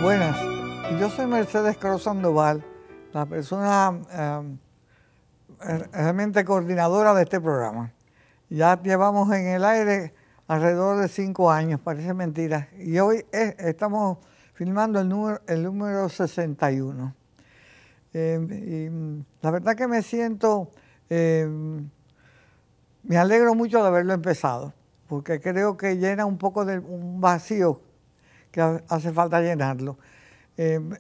Buenas, yo soy Mercedes Cruz Sandoval, la persona realmente coordinadora de este programa. Ya llevamos en el aire alrededor de 5 años, parece mentira, y hoy estamos filmando el número 61. Y la verdad que me siento, me alegro mucho de haberlo empezado, porque creo que llena un poco de un vacío que hace falta llenarlo.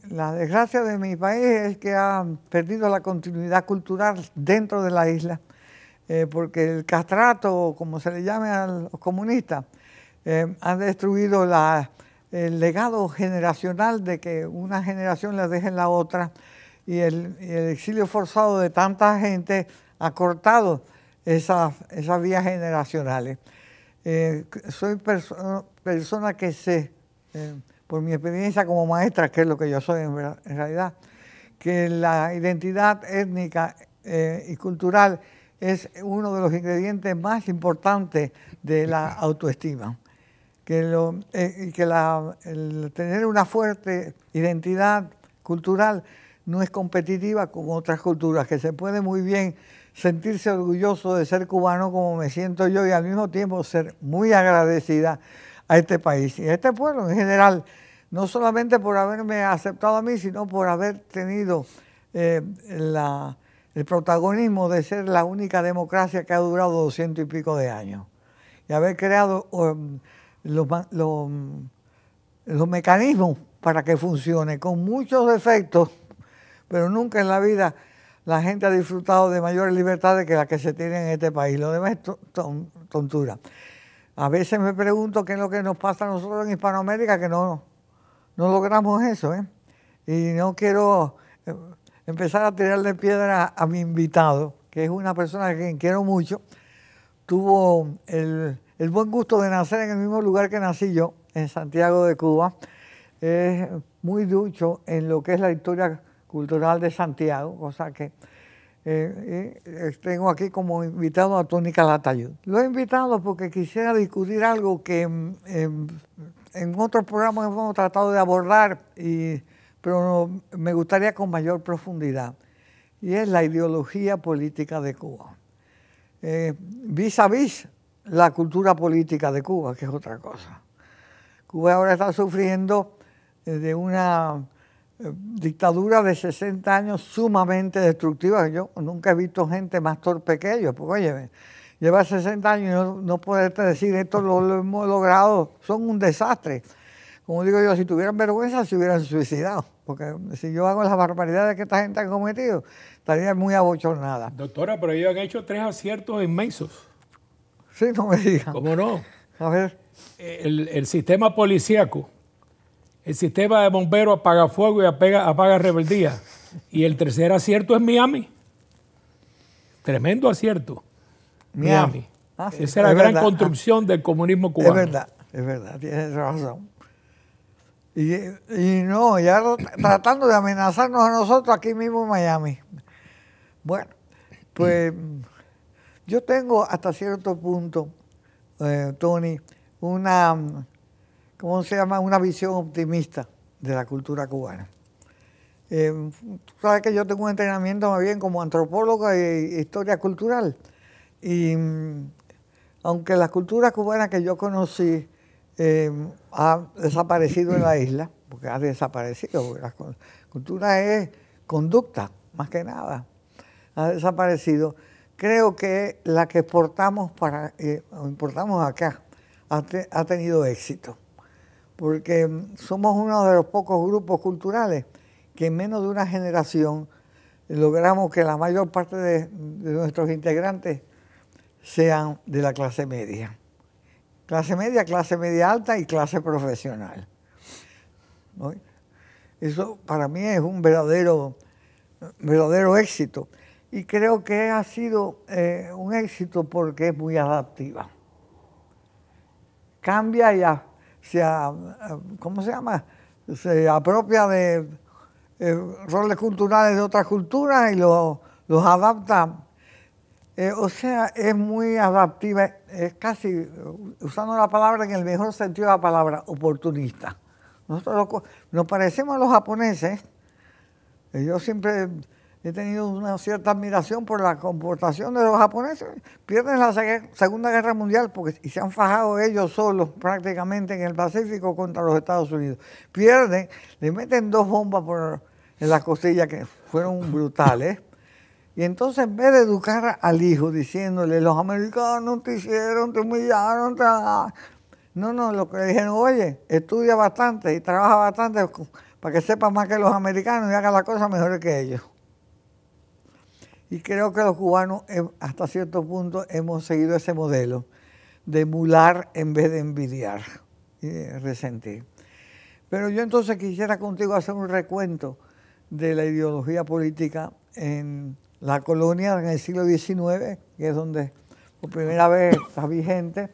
La desgracia de mi país es que ha perdido la continuidad cultural dentro de la isla, porque el castrato, como se le llame a los comunistas, han destruido el legado generacional de que una generación le deje en la otra, y el exilio forzado de tanta gente ha cortado esas vías generacionales. Soy persona que sé, por mi experiencia como maestra, que es lo que yo soy en realidad, que la identidad étnica y cultural es uno de los ingredientes más importantes de la autoestima. El tener una fuerte identidad cultural no es competitiva con otras culturas, que se puede muy bien sentirse orgulloso de ser cubano como me siento yo, y al mismo tiempo ser muy agradecida a este país y a este pueblo en general, no solamente por haberme aceptado a mí, sino por haber tenido el protagonismo de ser la única democracia que ha durado 200 y pico de años, y haber creado los mecanismos para que funcione, con muchos defectos, pero nunca en la vida la gente ha disfrutado de mayores libertades que las que se tienen en este país. Lo demás es tontura. A veces me pregunto qué es lo que nos pasa a nosotros en Hispanoamérica, que no logramos eso, ¿eh? Y no quiero empezar a tirarle piedra a mi invitado, que es una persona a quien quiero mucho. Tuvo el buen gusto de nacer en el mismo lugar que nací yo, en Santiago de Cuba. Es muy ducho en lo que es la historia cultural de Santiago, cosa que tengo aquí como invitado a Tony Calatayud. Lo he invitado porque quisiera discutir algo que en otros programas hemos tratado de abordar, pero me gustaría con mayor profundidad, y es la ideología política de Cuba. Vis a vis la cultura política de Cuba, que es otra cosa. Cuba ahora está sufriendo de una dictadura de 60 años sumamente destructiva. Yo nunca he visto gente más torpe que ellos, porque oye, lleva 60 años y no poderte decir esto lo hemos logrado, son un desastre. Como digo yo, si tuvieran vergüenza se hubieran suicidado, porque si yo hago las barbaridades que esta gente ha cometido, estaría muy abochornada. Doctora, pero ellos han hecho 3 aciertos inmensos. Sí, no me digan. ¿Cómo no? A ver. El sistema policíaco, el sistema de bomberos apaga fuego y apaga rebeldía. Y el tercer acierto es Miami. Tremendo acierto. Miami. Sí, esa es la gran construcción del comunismo cubano. Es verdad, tienes razón. Y ahora tratando de amenazarnos a nosotros aquí mismo en Miami. Bueno, pues yo tengo hasta cierto punto, Tony, ¿cómo se llama? Una visión optimista de la cultura cubana. Tú sabes que yo tengo un entrenamiento más bien como antropólogo e historia cultural. Y aunque la cultura cubana que yo conocí ha desaparecido en la isla, porque ha desaparecido, porque la cultura es conducta, más que nada, ha desaparecido. Creo que la que importamos acá ha tenido éxito, porque somos uno de los pocos grupos culturales que en menos de una generación logramos que la mayor parte de nuestros integrantes sean de la clase media. Clase media alta y clase profesional, ¿no? Eso para mí es un verdadero éxito. Y creo que ha sido un éxito porque es muy adaptiva. Cambia y ¿cómo se llama? Se apropia de roles culturales de otras culturas y los adapta. O sea, es muy adaptiva, es casi, usando la palabra en el mejor sentido de la palabra, oportunista. Nosotros nos parecemos a los japoneses. Yo siempre he tenido una cierta admiración por la comportación de los japoneses. Pierden la Segunda Guerra Mundial y se han fajado ellos solos prácticamente en el Pacífico contra los Estados Unidos. Pierden, le meten 2 bombas en las costillas que fueron brutales. Y entonces en vez de educar al hijo diciéndole, los americanos te hicieron, te humillaron, no, lo que le dijeron, oye, estudia bastante y trabaja bastante para que sepa más que los americanos y haga las cosas mejores que ellos. Y creo que los cubanos, hasta cierto punto, hemos seguido ese modelo de emular en vez de envidiar y de resentir. Pero yo entonces quisiera contigo hacer un recuento de la ideología política en la colonia en el siglo XIX, que es donde por primera vez está vigente,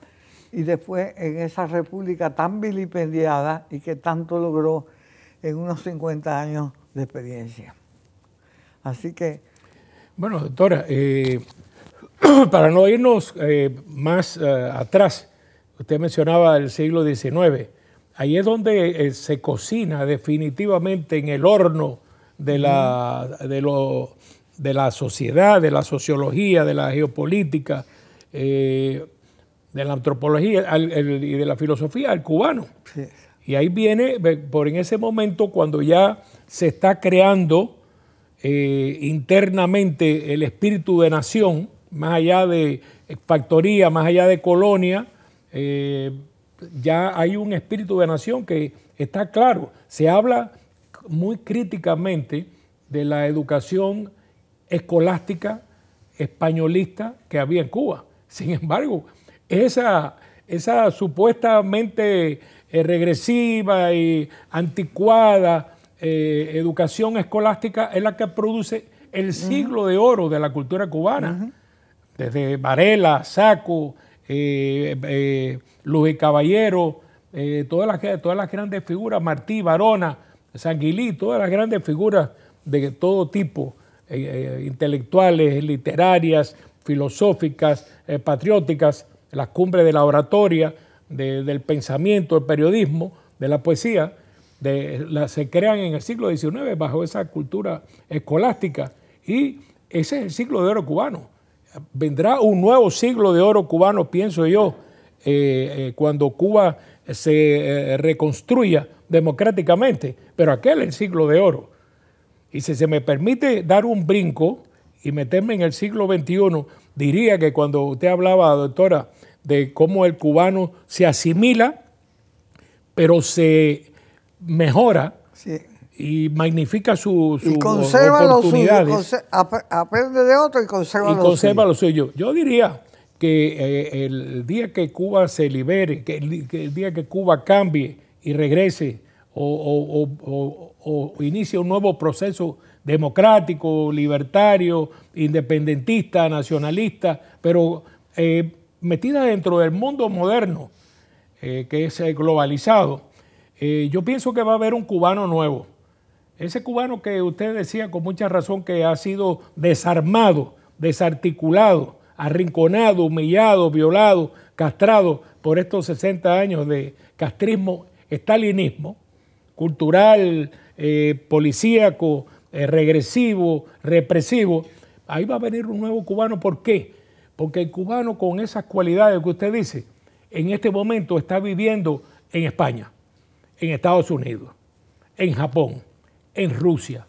y después en esa república tan vilipendiada y que tanto logró en unos 50 años de experiencia. Así que... Bueno, doctora, para no irnos más atrás, usted mencionaba el siglo XIX, ahí es donde se cocina definitivamente en el horno de la sociedad, de la sociología, de la geopolítica, de la antropología y de la filosofía al cubano. Sí. Y ahí viene, por en ese momento, cuando ya se está creando internamente el espíritu de nación, más allá de factoría, más allá de colonia, ya hay un espíritu de nación que está claro. Se habla muy críticamente de la educación escolástica españolista que había en Cuba. Sin embargo, esa supuestamente regresiva y anticuada educación escolástica es la que produce el siglo de oro de la cultura cubana. Desde Varela, Saco, Luis Caballero, todas las grandes figuras, Martí, Barona, Sanguilí, todas las grandes figuras de todo tipo, intelectuales, literarias, filosóficas, patrióticas, las cumbres de la oratoria, del pensamiento, del periodismo, de la poesía, se crean en el siglo XIX bajo esa cultura escolástica, y ese es el siglo de oro cubano. Vendrá un nuevo siglo de oro cubano, pienso yo, cuando Cuba se reconstruya democráticamente, pero aquel es el siglo de oro. Y si se me permite dar un brinco y meterme en el siglo XXI, diría que cuando usted hablaba, doctora, de cómo el cubano se asimila, pero se mejora, sí, y magnifica sus oportunidades. Aprende de otro y conserva lo suyo. Yo diría que el día que Cuba se libere, que el día que Cuba cambie y regrese o inicie un nuevo proceso democrático, libertario, independentista, nacionalista, pero metida dentro del mundo moderno, que es globalizado, yo pienso que va a haber un cubano nuevo. Ese cubano que usted decía con mucha razón que ha sido desarmado, desarticulado, arrinconado, humillado, violado, castrado por estos 60 años de castrismo, estalinismo, cultural, policíaco, regresivo, represivo. Ahí va a venir un nuevo cubano. ¿Por qué? Porque el cubano con esas cualidades que usted dice, en este momento está viviendo en España, en Estados Unidos, en Japón, en Rusia,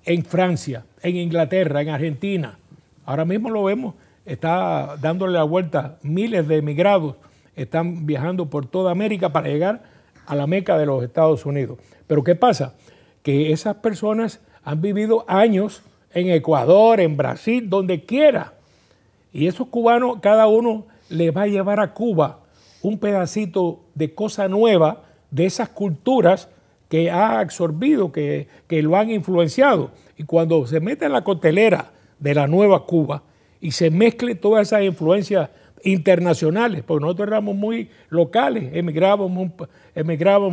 en Francia, en Inglaterra, en Argentina. Ahora mismo lo vemos, está dándole la vuelta, miles de emigrados están viajando por toda América para llegar a la meca de los Estados Unidos. Pero ¿qué pasa? Que esas personas han vivido años en Ecuador, en Brasil, donde quiera. Y esos cubanos, cada uno le va a llevar a Cuba un pedacito de cosa nueva de esas culturas que ha absorbido, que lo han influenciado. Y cuando se mete en la coctelera de la nueva Cuba y se mezcle todas esas influencias internacionales, porque nosotros éramos muy locales, emigrábamos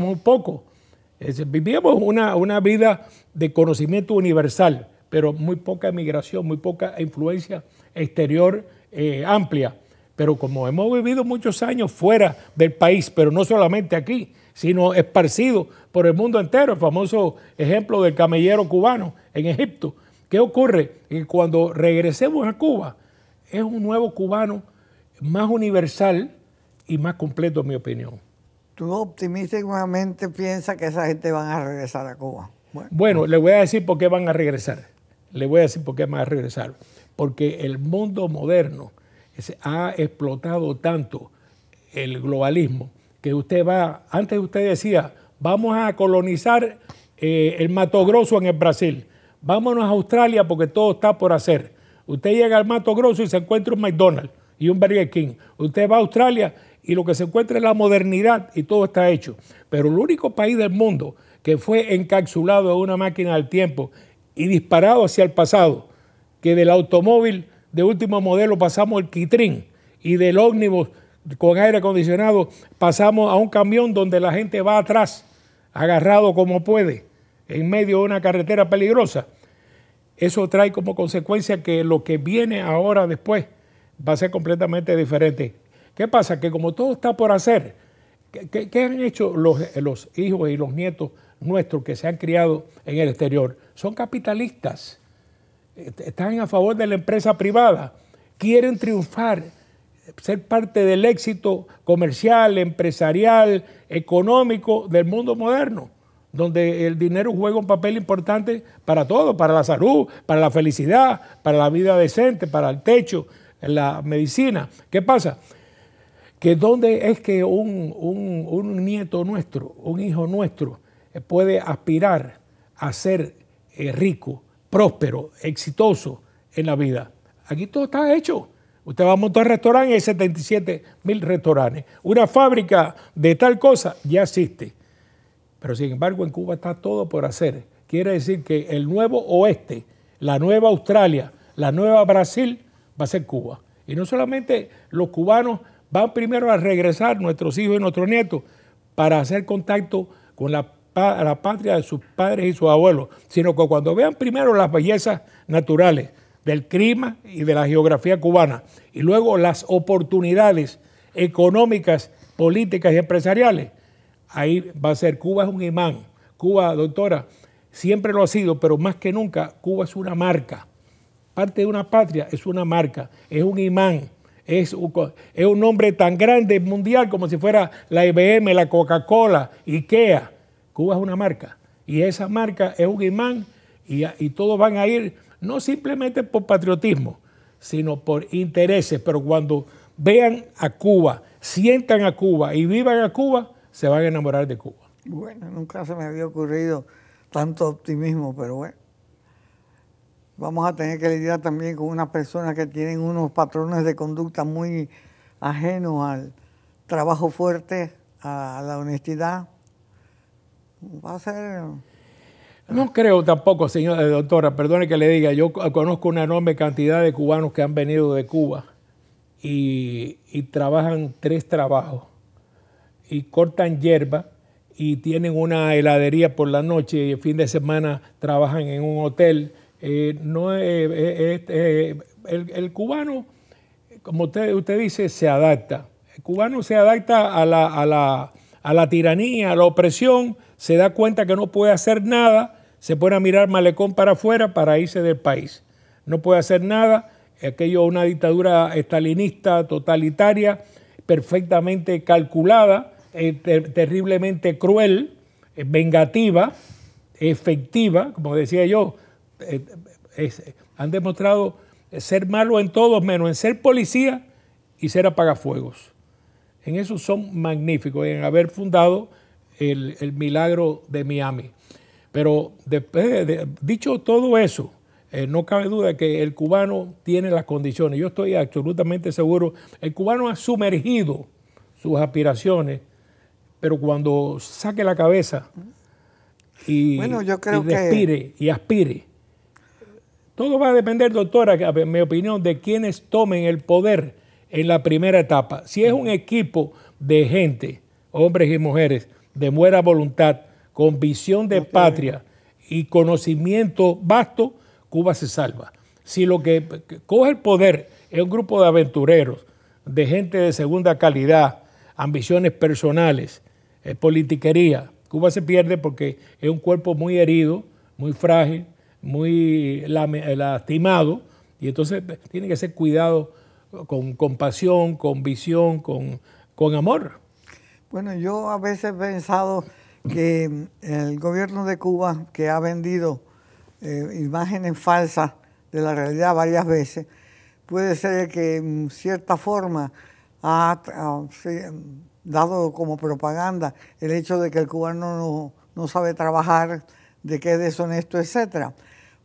muy poco. Vivíamos una vida de conocimiento universal, pero muy poca emigración, muy poca influencia exterior amplia. Pero como hemos vivido muchos años fuera del país, pero no solamente aquí, sino esparcido por el mundo entero. El famoso ejemplo del camellero cubano en Egipto. ¿Qué ocurre? Que cuando regresemos a Cuba, es un nuevo cubano más universal y más completo, en mi opinión. Tú optimísticamente piensas que esa gente van a regresar a Cuba. Bueno, le voy a decir por qué van a regresar. Le voy a decir por qué van a regresar. Porque el mundo moderno ha explotado tanto el globalismo que usted va, antes usted decía, vamos a colonizar el Mato Grosso en el Brasil, vámonos a Australia porque todo está por hacer. Usted llega al Mato Grosso y se encuentra un McDonald's y un Burger King. Usted va a Australia y lo que se encuentra es la modernidad y todo está hecho. Pero el único país del mundo que fue encapsulado en una máquina del tiempo y disparado hacia el pasado, que del automóvil de último modelo pasamos al quitrín y del ómnibus con aire acondicionado pasamos a un camión donde la gente va atrás, agarrado como puede, en medio de una carretera peligrosa. Eso trae como consecuencia que lo que viene ahora después va a ser completamente diferente. ¿Qué pasa? Que como todo está por hacer, ¿qué han hecho los hijos y los nietos nuestros que se han criado en el exterior? Son capitalistas. Están a favor de la empresa privada, quieren triunfar, ser parte del éxito comercial, empresarial, económico del mundo moderno, donde el dinero juega un papel importante para todo, para la salud, para la felicidad, para la vida decente, para el techo, la medicina. ¿Qué pasa? Que dónde es que un nieto nuestro, un hijo nuestro, puede aspirar a ser rico, próspero, exitoso en la vida. Aquí todo está hecho. Usted va a montar un restaurante y hay 77,000 restaurantes. Una fábrica de tal cosa ya existe. Pero sin embargo en Cuba está todo por hacer. Quiere decir que el nuevo oeste, la nueva Australia, la nueva Brasil va a ser Cuba. Y no solamente los cubanos van primero a regresar, nuestros hijos y nuestros nietos, para hacer contacto con la patria de sus padres y sus abuelos, sino que cuando vean primero las bellezas naturales del clima y de la geografía cubana y luego las oportunidades económicas, políticas y empresariales, ahí va a ser. Cuba es un imán. Cuba, doctora, siempre lo ha sido, pero más que nunca Cuba es una marca. Parte de una patria es una marca, es un imán. Es un nombre tan grande mundial como si fuera la IBM, la Coca-Cola, IKEA. Cuba es una marca y esa marca es un imán y todos van a ir no simplemente por patriotismo, sino por intereses. Pero cuando vean a Cuba, sientan a Cuba y vivan a Cuba, se van a enamorar de Cuba. Bueno, nunca se me había ocurrido tanto optimismo, pero bueno. Vamos a tener que lidiar también con unas personas que tienen unos patrones de conducta muy ajenos al trabajo fuerte, a la honestidad. Va a ser... No creo tampoco, señora doctora, perdone que le diga, yo conozco una enorme cantidad de cubanos que han venido de Cuba y trabajan 3 trabajos y cortan hierba y tienen una heladería por la noche y el fin de semana trabajan en un hotel. El cubano, como usted dice, se adapta. El cubano se adapta a la tiranía, a la opresión, se da cuenta que no puede hacer nada, se pone a mirar malecón para afuera para irse del país. No puede hacer nada, aquello es una dictadura estalinista, totalitaria, perfectamente calculada, terriblemente cruel, vengativa, efectiva, como decía yo. Han demostrado ser malos en todo, menos en ser policía y ser apagafuegos. En eso son magníficos, en haber fundado el milagro de Miami. Pero dicho todo eso, no cabe duda que el cubano tiene las condiciones. Yo estoy absolutamente seguro. El cubano ha sumergido sus aspiraciones, pero cuando saque la cabeza y, bueno, yo creo y respire y aspire, todo va a depender, doctora, en mi opinión, de quienes tomen el poder en la primera etapa. Si es un equipo de gente, hombres y mujeres, de buena voluntad, con visión de patria y conocimiento vasto, Cuba se salva. Si lo que coge el poder es un grupo de aventureros, de gente de segunda calidad, ambiciones personales, es politiquería. Cuba se pierde porque es un cuerpo muy herido, muy frágil, muy lastimado, y entonces tiene que ser cuidado con compasión, con visión, con amor. Bueno, yo a veces he pensado que el gobierno de Cuba, que ha vendido imágenes falsas de la realidad varias veces, puede ser que en cierta forma ha dado como propaganda el hecho de que el cubano no sabe trabajar, de que es deshonesto, etcétera.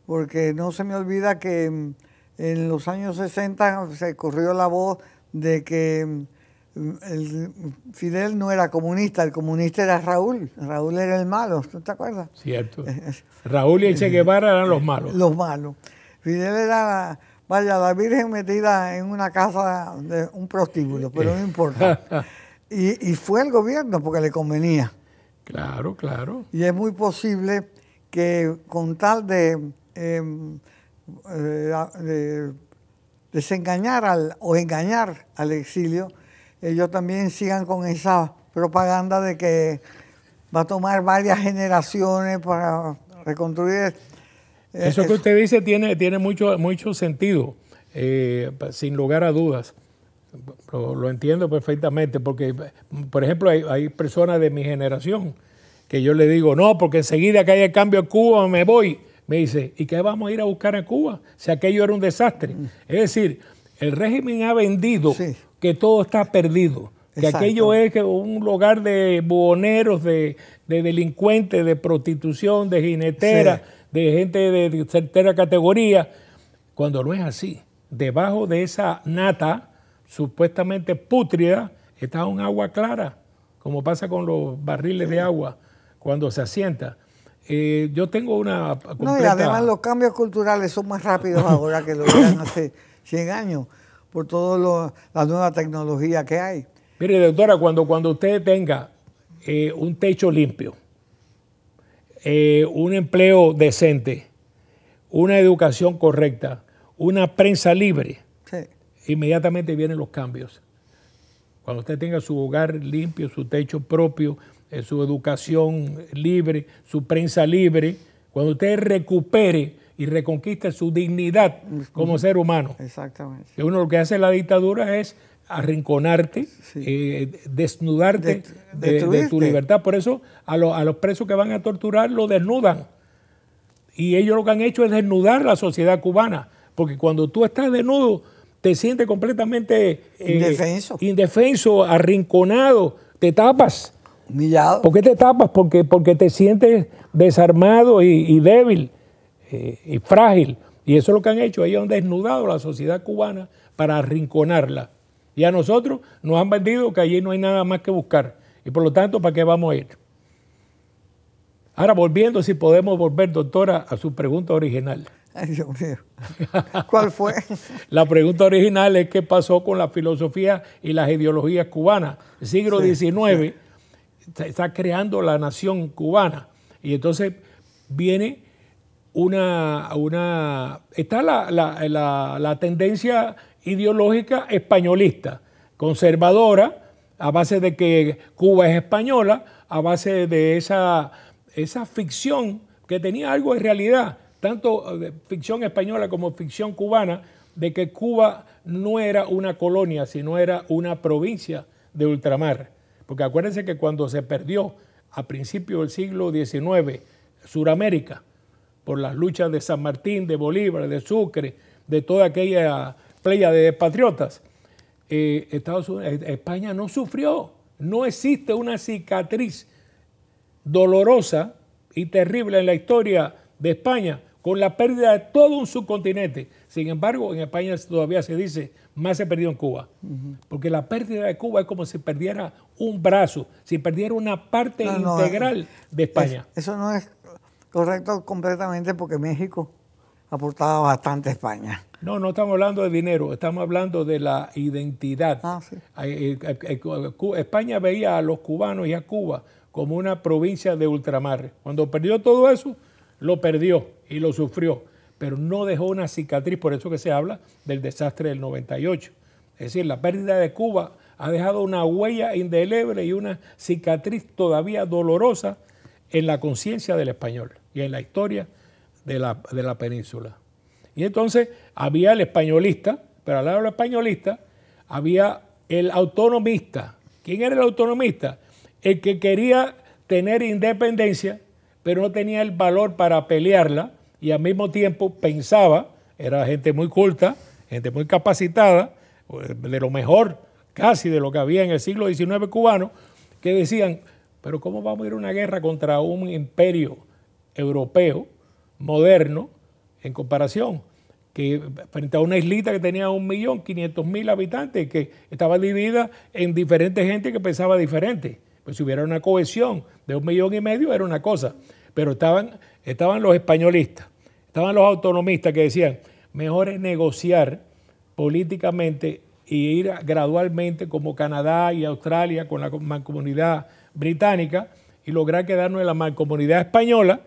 Porque no se me olvida que en los años 60 se corrió la voz de que Fidel no era comunista, el comunista era Raúl. Raúl era el malo, ¿tú te acuerdas? Cierto. Raúl y el Che Guevara eran los malos. Los malos. Fidel era, vaya, la Virgen metida en una casa de un prostíbulo, pero no importa. Y fue el gobierno porque le convenía. Claro, claro. Y es muy posible que con tal de desengañar o engañar al exilio, ellos también sigan con esa propaganda de que va a tomar varias generaciones para reconstruir. Eso que usted dice tiene mucho sentido, sin lugar a dudas. Lo entiendo perfectamente, porque, por ejemplo, hay personas de mi generación que yo le digo, no, porque enseguida que haya cambio en Cuba me voy. Me dice, ¿y qué vamos a ir a buscar en Cuba? Si aquello era un desastre. Es decir, el régimen ha vendido que todo está perdido, que aquello es un lugar de buhoneros, de delincuentes, de prostitución, de jineteras, de gente de tercera categoría, cuando no es así. Debajo de esa nata supuestamente pútrida está un agua clara, como pasa con los barriles de agua cuando se asienta. Yo tengo una completa... No, y además los cambios culturales son más rápidos ahora que lo eran hace 100 años, por toda la nueva tecnología que hay. Mire, doctora, cuando usted tenga un techo limpio, un empleo decente, una educación correcta, una prensa libre, inmediatamente vienen los cambios. Cuando usted tenga su hogar limpio, su techo propio, su educación libre, su prensa libre, cuando usted recupere y reconquiste su dignidad como ser humano. Exactamente. Que uno lo que hace en la dictadura es arrinconarte, desnudarte de tu libertad. Por eso a los presos que van a torturar lo desnudan. Y ellos lo que han hecho es desnudar la sociedad cubana. Porque cuando tú estás desnudo, te sientes completamente indefenso, arrinconado, te tapas. Humillado. ¿Por qué te tapas? Porque te sientes desarmado y débil y frágil. Y eso es lo que han hecho. Ellos han desnudado la sociedad cubana para arrinconarla. Y a nosotros nos han vendido que allí no hay nada más que buscar. Y por lo tanto, ¿para qué vamos a ir? Ahora, volviendo, si podemos volver, doctora, a su pregunta original. Ay, Dios mío. ¿Cuál fue? La pregunta original es qué pasó con la filosofía y las ideologías cubanas. El siglo XIX está creando la nación cubana. Y entonces viene está la tendencia ideológica españolista, conservadora, a base de que Cuba es española, a base de esa ficción que tenía algo de realidad, tanto ficción española como ficción cubana, de que Cuba no era una colonia, sino era una provincia de ultramar. Porque acuérdense que cuando se perdió a principios del siglo XIX Suramérica, por las luchas de San Martín, de Bolívar, de Sucre, de toda aquella playa de patriotas, España no sufrió. No existe una cicatriz dolorosa y terrible en la historia de España con la pérdida de todo un subcontinente. Sin embargo, en España todavía se dice, más se perdió en Cuba. Porque la pérdida de Cuba es como si perdiera un brazo, si perdiera una parte integral de España. Eso no es correcto completamente porque México aportaba bastante a España. No estamos hablando de dinero, estamos hablando de la identidad. España veía a los cubanos y a Cuba como una provincia de ultramar. Cuando perdió todo eso, lo perdió y lo sufrió, pero no dejó una cicatriz, por eso que se habla del desastre del 98. Es decir, la pérdida de Cuba ha dejado una huella indeleble y una cicatriz todavía dolorosa en la conciencia del español y en la historia de la península. Y entonces había el españolista, pero al lado del españolista había el autonomista. ¿Quién era el autonomista? El que quería tener independencia, pero no tenía el valor para pelearla y al mismo tiempo pensaba, era gente muy culta, gente muy capacitada, de lo mejor casi de lo que había en el siglo XIX cubano, que decían, pero ¿cómo vamos a ir a una guerra contra un imperio europeo moderno en comparación? Que frente a una islita que tenía 1.500.000 habitantes, que estaba dividida en diferentes gente que pensaba diferente. Pues si hubiera una cohesión de 1,5 millones era una cosa, pero estaban los españolistas, estaban los autonomistas que decían, mejor es negociar políticamente y ir gradualmente como Canadá y Australia con la mancomunidad británica y lograr quedarnos en la mancomunidad española,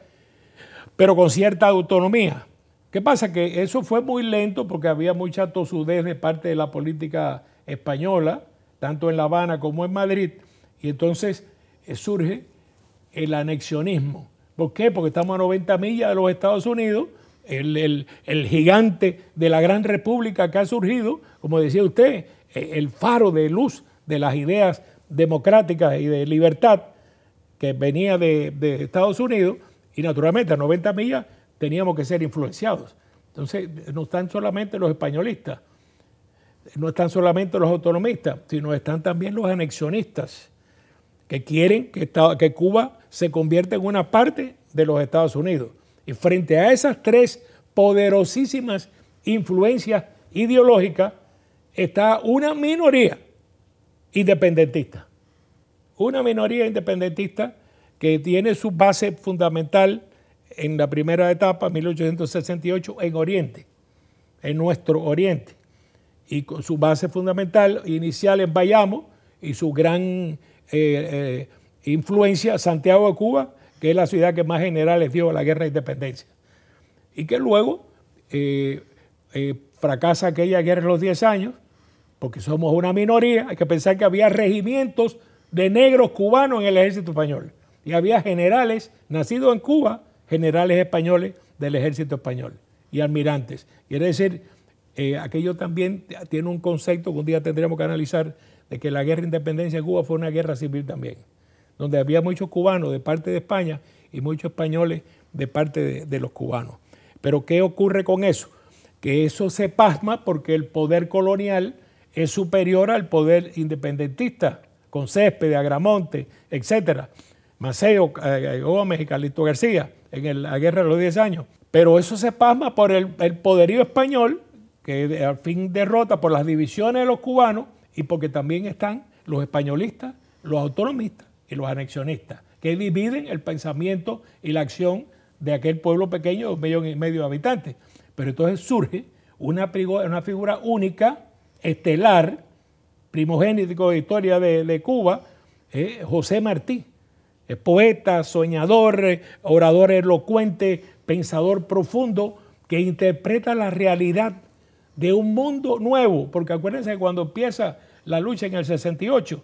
pero con cierta autonomía. ¿Qué pasa? Que eso fue muy lento porque había mucha tosudez de parte de la política española, tanto en La Habana como en Madrid, y entonces surge el anexionismo. ¿Por qué? Porque estamos a 90 millas de los Estados Unidos, el gigante de la gran república que ha surgido, como decía usted, el faro de luz de las ideas democráticas y de libertad que venía de Estados Unidos, y naturalmente a 90 millas teníamos que ser influenciados. Entonces, no están solamente los españolistas, no están solamente los autonomistas, sino están también los anexionistas, que quieren que Cuba se convierta en una parte de los Estados Unidos. Y frente a esas tres poderosísimas influencias ideológicas, está una minoría independentista. Una minoría independentista que tiene su base fundamental en la primera etapa, 1868, en Oriente, en nuestro Oriente, y con su base fundamental inicial en Bayamo y su gran influencia, Santiago de Cuba, que es la ciudad que más generales dio a la guerra de independencia, y que luego fracasa aquella guerra de los 10 años, porque somos una minoría. Hay que pensar que había regimientos de negros cubanos en el ejército español, y había generales nacidos en Cuba, generales españoles del ejército español y almirantes. Quiere decir, aquello también tiene un concepto que un día tendremos que analizar, de que la guerra de independencia de Cuba fue una guerra civil también, donde había muchos cubanos de parte de España y muchos españoles de parte de los cubanos. Pero ¿qué ocurre con eso? Que eso se pasma porque el poder colonial es superior al poder independentista, con Céspedes, Agramonte, etcétera, Maceo, Gómez y Carlito García, en la guerra de los 10 años. Pero eso se pasma por el poderío español, que al fin derrota por las divisiones de los cubanos, y porque también están los españolistas, los autonomistas y los anexionistas, que dividen el pensamiento y la acción de aquel pueblo pequeño de 1,5 millones de habitantes. Pero entonces surge una figura única, estelar, primogénito de historia de Cuba, José Martí. Poeta, soñador, orador elocuente, pensador profundo, que interpreta la realidad de un mundo nuevo, porque acuérdense que cuando empieza la lucha en el 68,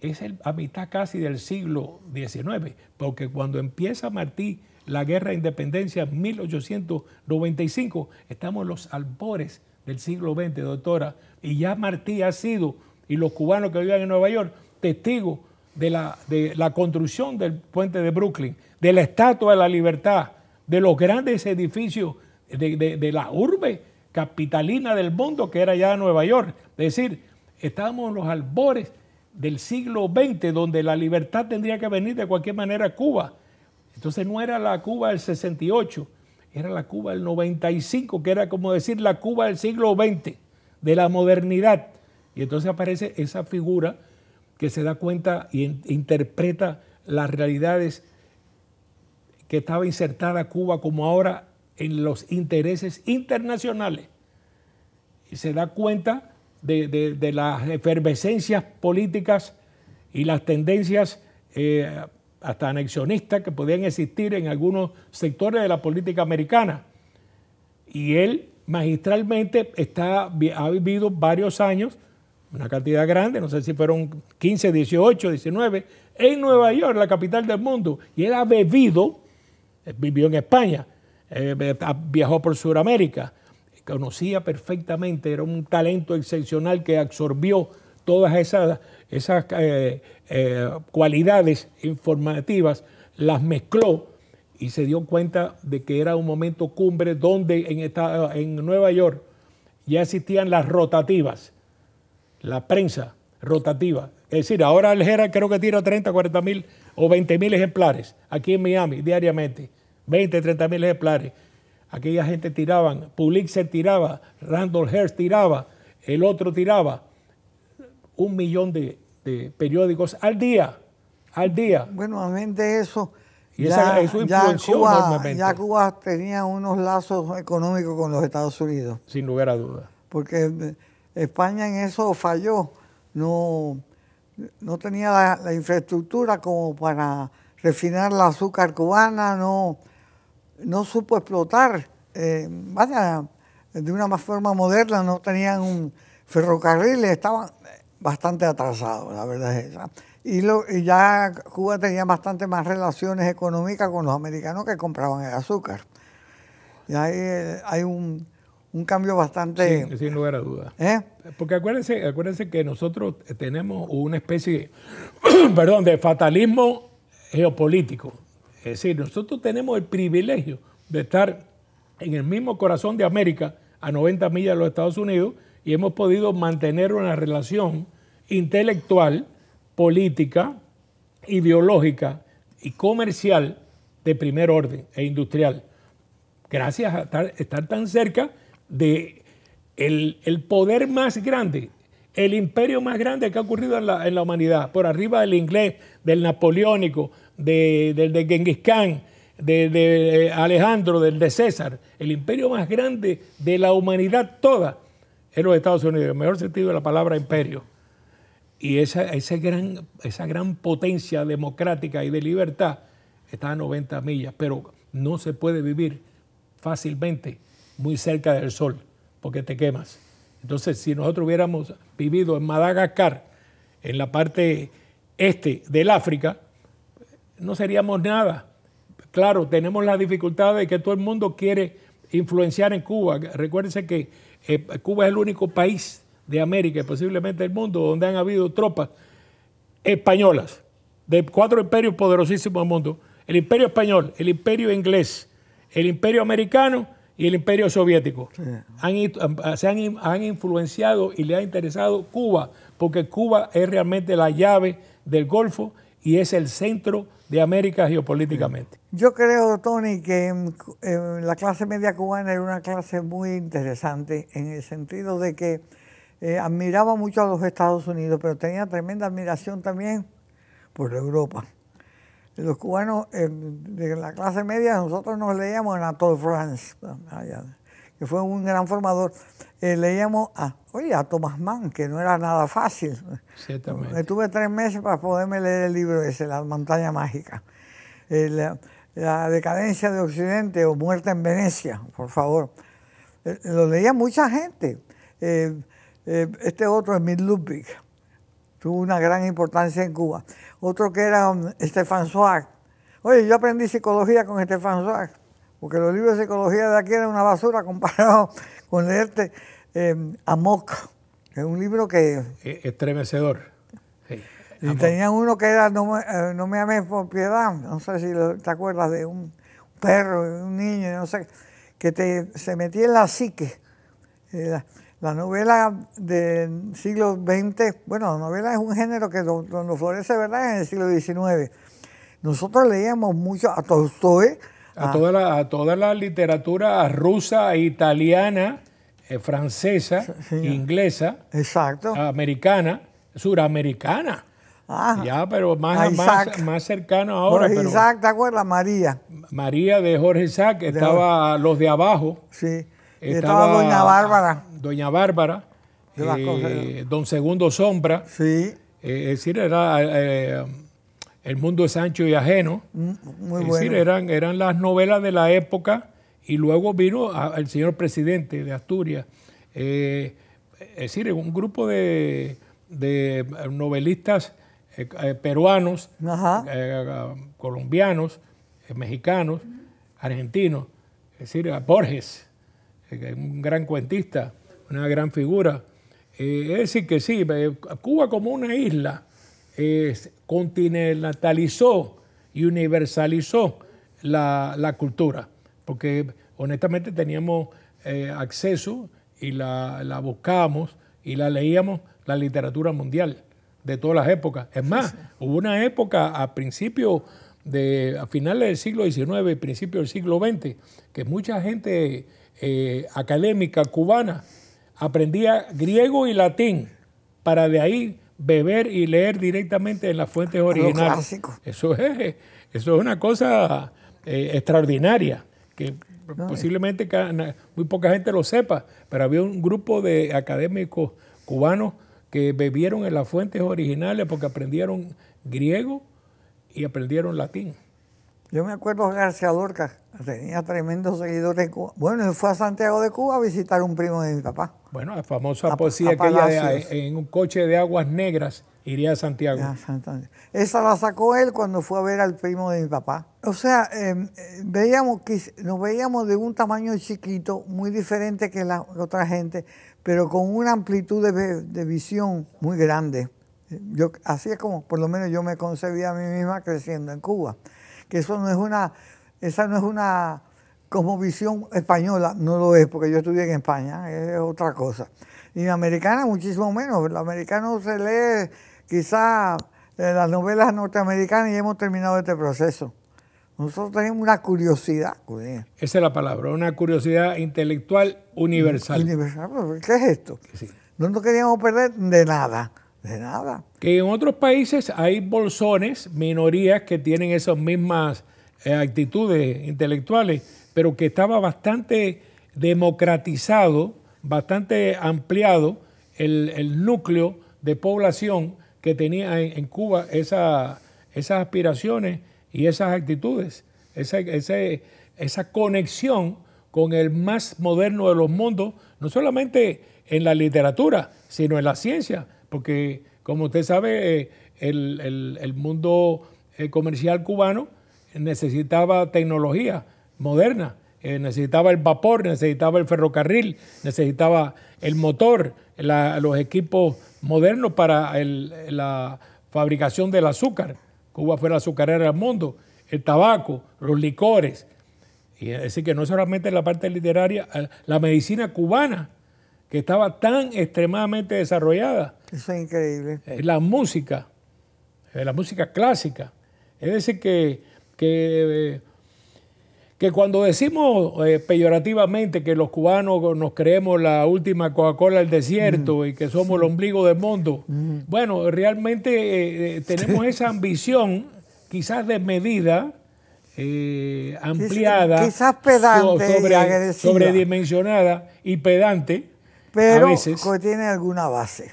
es a mitad casi del siglo XIX, porque cuando empieza Martí la guerra de independencia en 1895, estamos en los albores del siglo XX, doctora, y ya Martí ha sido, y los cubanos que viven en Nueva York, testigos de la construcción del puente de Brooklyn, de la Estatua de la Libertad, de los grandes edificios de la urbe capitalina del mundo que era ya Nueva York. Es decir, estábamos en los albores del siglo XX, donde la libertad tendría que venir de cualquier manera a Cuba. Entonces no era la Cuba del 68, era la Cuba del 95, que era como decir la Cuba del siglo XX, de la modernidad. Y entonces aparece esa figura que se da cuenta e interpreta las realidades que estaba insertada Cuba como ahora en los intereses internacionales. Y se da cuenta de las efervescencias políticas y las tendencias hasta anexionistas que podían existir en algunos sectores de la política americana. Y él magistralmente ha vivido varios años una cantidad grande, no sé si fueron 15, 18, 19, en Nueva York, la capital del mundo. Y él ha bebido, vivió en España, viajó por Sudamérica, conocía perfectamente, era un talento excepcional que absorbió todas esas cualidades informativas, las mezcló y se dio cuenta de que era un momento cumbre donde en Nueva York ya existían las rotativas, la prensa rotativa. Es decir, ahora el Herald creo que tira 30, 40 mil o 20 mil ejemplares aquí en Miami diariamente, 20, 30 mil ejemplares. Aquella gente tiraban, Pulitzer tiraba, Randall Hearst tiraba, el otro tiraba 1 millón de periódicos al día. Bueno, además de eso, Y eso influenció enormemente. ya Cuba tenía unos lazos económicos con los Estados Unidos. Sin lugar a dudas. Porque España en eso falló. No tenía la infraestructura como para refinar el azúcar cubana, no supo explotar, de una forma moderna, no tenían un ferrocarril, estaban bastante atrasados, la verdad es esa. Y ya Cuba tenía bastante más relaciones económicas con los americanos que compraban el azúcar. Y hay un cambio bastante... Sí, sin lugar a dudas. Porque acuérdense que nosotros tenemos una especie de fatalismo geopolítico. Es decir, nosotros tenemos el privilegio de estar en el mismo corazón de América, a 90 millas de los Estados Unidos, y hemos podido mantener una relación intelectual, política, ideológica y comercial de primer orden e industrial, gracias a estar tan cerca de el poder más grande, el imperio más grande que ha ocurrido en la humanidad, por arriba del inglés, del napoleónico, del Genghis Khan, de Alejandro, del de César. El imperio más grande de la humanidad toda es los Estados Unidos, en el mejor sentido de la palabra imperio. Y esa gran potencia democrática y de libertad está a 90 millas, pero no se puede vivir fácilmente muy cerca del sol, porque te quemas. Entonces, si nosotros hubiéramos vivido en Madagascar, en la parte este del África, no seríamos nada. Claro, tenemos la dificultad de que todo el mundo quiere influenciar en Cuba. Recuérdense que Cuba es el único país de América y posiblemente del mundo donde han habido tropas españolas de 4 imperios poderosísimos del mundo: el imperio español, el imperio inglés, el imperio americano y el imperio soviético. Sí. Han influenciado y le ha interesado Cuba, porque Cuba es realmente la llave del Golfo y es el centro de América geopolíticamente. Yo creo, Tony, que la clase media cubana era una clase muy interesante en el sentido de que admiraba mucho a los Estados Unidos, pero tenía tremenda admiración también por Europa. Los cubanos de la clase media, nosotros nos leíamos a Anatole France, que fue un gran formador. Leíamos a Thomas Mann, que no era nada fácil. Ciertamente. Tuve 3 meses para poderme leer el libro ese, La montaña mágica. La decadencia de Occidente o Muerte en Venecia, por favor. Lo leía mucha gente. Este otro, Emil Ludwig, tuvo una gran importancia en Cuba. Otro que era Stefan Zweig. Oye, yo aprendí psicología con Stefan Zweig, porque los libros de psicología de aquí eran una basura comparado con leerte Amok, que es un libro que... Estremecedor. Sí. Y tenían uno que era No me ames por piedad, no sé si te acuerdas, de un perro, un niño, no sé, que se metía en la psique. La novela del siglo XX, bueno, la novela es un género que donde florece, ¿verdad?, en el siglo XIX. Nosotros leíamos mucho a Tolstoy. A toda la literatura rusa, italiana, francesa, sí, inglesa, exacto, americana, suramericana. Ya, pero más cercano ahora. Jorge Isaac, ¿te acuerdas? María de Jorge Isaac, estaba Los de Abajo. Sí. Estaba Doña Bárbara. Doña Bárbara, Don Segundo Sombra. Sí. Es decir, era El mundo es ancho y ajeno. Muy es bueno. decir, eran las novelas de la época, y luego vino El señor presidente de Asturias. es decir, un grupo de novelistas peruanos, colombianos, mexicanos, argentinos, es decir, Borges, un gran cuentista, una gran figura. Es decir, que sí, Cuba como una isla continentalizó y universalizó la cultura, porque honestamente teníamos acceso y la buscábamos y la leíamos, la literatura mundial de todas las épocas. Es más, hubo una época a finales del siglo XIX y principios del siglo XX, que mucha gente académica cubana aprendía griego y latín para de ahí beber y leer directamente en las fuentes originales. Eso es una cosa extraordinaria, que posiblemente muy poca gente lo sepa, pero había un grupo de académicos cubanos que bebieron en las fuentes originales porque aprendieron griego y aprendieron latín. Yo me acuerdo de García Lorca, tenía tremendos seguidores en Cuba. Bueno, él fue a Santiago de Cuba a visitar a un primo de mi papá. Bueno, la famosa poesía que ella en un coche de aguas negras iría a Santiago. Esa la sacó él cuando fue a ver al primo de mi papá. O sea, nos veíamos de un tamaño chiquito, muy diferente que la otra gente, pero con una amplitud de visión muy grande. Así es como, por lo menos yo me concebía a mí misma creciendo en Cuba. Que esa no es una cosmovisión española, no lo es, porque yo estudié en España, es otra cosa. Y en americana muchísimo menos. El americano se lee quizá las novelas norteamericanas y hemos terminado este proceso. Nosotros tenemos una curiosidad. Esa es la palabra, una curiosidad intelectual universal. ¿Qué es esto? Sí. No nos queríamos perder de nada. De nada. Que en otros países hay bolsones, minorías que tienen esas mismas actitudes intelectuales, pero que estaba bastante democratizado, bastante ampliado el núcleo de población que tenía en Cuba esas aspiraciones y esas actitudes, esa conexión con el más moderno de los mundos, no solamente en la literatura, sino en la ciencia. Porque, como usted sabe, el mundo comercial cubano necesitaba tecnología moderna, necesitaba el vapor, necesitaba el ferrocarril, necesitaba el motor, los equipos modernos para la fabricación del azúcar. Cuba fue la azucarera del mundo, el tabaco, los licores. Y es decir, que no solamente la parte literaria, la medicina cubana, que estaba tan extremadamente desarrollada. Eso es increíble. La música clásica. Es decir, que cuando decimos peyorativamente que los cubanos nos creemos la última Coca-Cola del desierto y que somos el ombligo del mundo, bueno, realmente tenemos esa ambición, quizás desmedida, ampliada, quizás pedante, sobredimensionada y pedante, pero a veces, que tiene alguna base.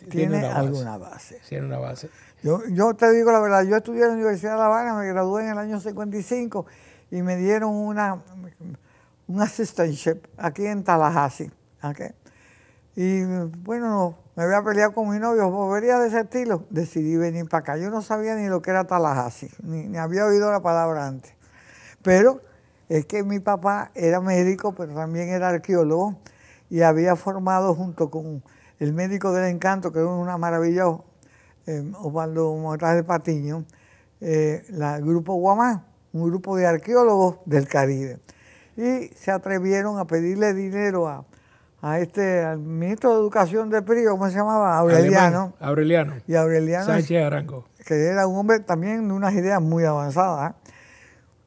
Tiene alguna base. Tiene una base. Yo te digo la verdad, yo estudié en la Universidad de La Habana, me gradué en el año 55 y me dieron un assistantship aquí en Tallahassee. ¿Okay? Y bueno, me había peleado con mi novio, volvería de ese estilo. Decidí venir para acá. Yo no sabía ni lo que era Tallahassee, ni había oído la palabra antes. Pero es que mi papá era médico, pero también era arqueólogo y había formado junto con el médico del Encanto, que era una maravilla, Osvaldo Morales Patiño, el grupo Guamá, un grupo de arqueólogos del Caribe. Y se atrevieron a pedirle dinero al ministro de Educación del PRI, ¿cómo se llamaba? Aureliano. Y Aureliano Sánchez Arango, que era un hombre también de unas ideas muy avanzadas.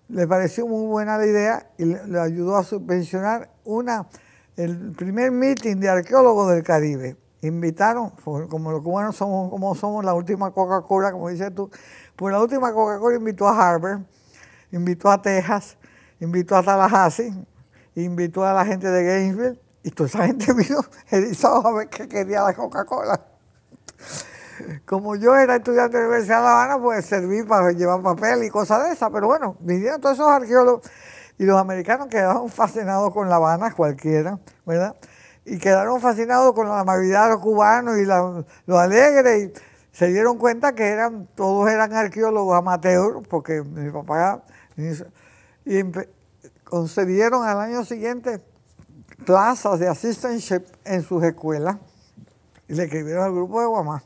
Le pareció muy buena la idea y le ayudó a subvencionar el primer meeting de arqueólogos del Caribe. Invitaron, como los cubanos somos la última Coca-Cola, como dices tú, pues la última Coca-Cola invitó a Harvard, invitó a Texas, invitó a Tallahassee, invitó a la gente de Gainesville, y toda esa gente vino erizado a ver qué quería la Coca-Cola. Como yo era estudiante de la Universidad de La Habana, pues serví para llevar papel y cosas de esas, pero bueno, vinieron todos esos arqueólogos y los americanos quedaron fascinados con La Habana, cualquiera, ¿verdad? y quedaron fascinados con la amabilidad de los cubanos y lo alegre, y se dieron cuenta que todos eran arqueólogos amateurs, porque mi papá y concedieron al año siguiente plazas de assistantship en sus escuelas y le escribieron al grupo de Guamá.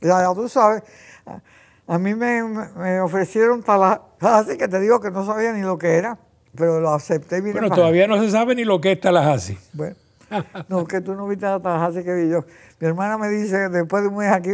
Ya tú sabes, a mí me ofrecieron Tallahassee, que te digo que no sabía ni lo que era, pero lo acepté. Bueno, todavía no se sabe ni lo que es Tallahassee. Bueno, no, que tú no viste a Tallahassee que vi yo. Mi hermana me dice, después de un mes aquí,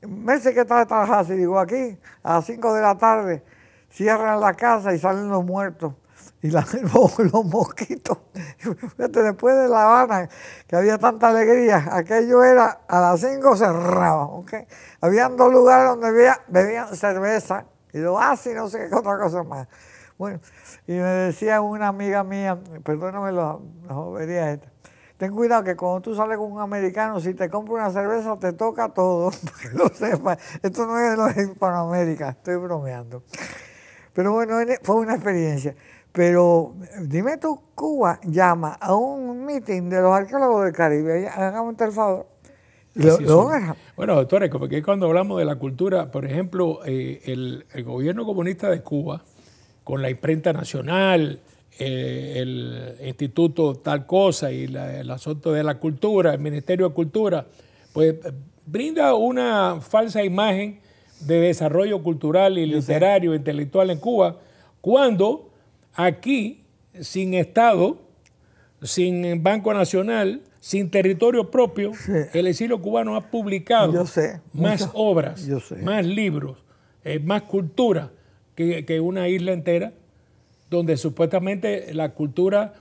meses que está Tallahassee, digo, aquí, a las 5 de la tarde, cierran la casa y salen los muertos. Y los mosquitos. Fíjate, después de La Habana, que había tanta alegría, aquello era a las 5 cerrado. ¿Okay? Habían 2 lugares donde bebían cerveza y lo así, no sé qué otra cosa más. Bueno, y me decía una amiga mía, perdóname la jovería esta, ten cuidado que cuando tú sales con un americano, si te compra una cerveza, te toca todo, para que lo sepas. Esto no es de los Hispanoamérica, estoy bromeando. Pero bueno, fue una experiencia. Pero dime tú, Cuba llama a un meeting de los arqueólogos del Caribe, hagamos el favor. Bueno, doctores, como que cuando hablamos de la cultura, por ejemplo, el gobierno comunista de Cuba, con la imprenta nacional, el instituto tal cosa y el asunto de la cultura, el Ministerio de Cultura, pues brinda una falsa imagen de desarrollo cultural y literario, intelectual en Cuba, cuando aquí, sin Estado, sin Banco Nacional, sin territorio propio, el exilio cubano ha publicado más obras, más libros, más cultura que una isla entera, donde supuestamente la cultura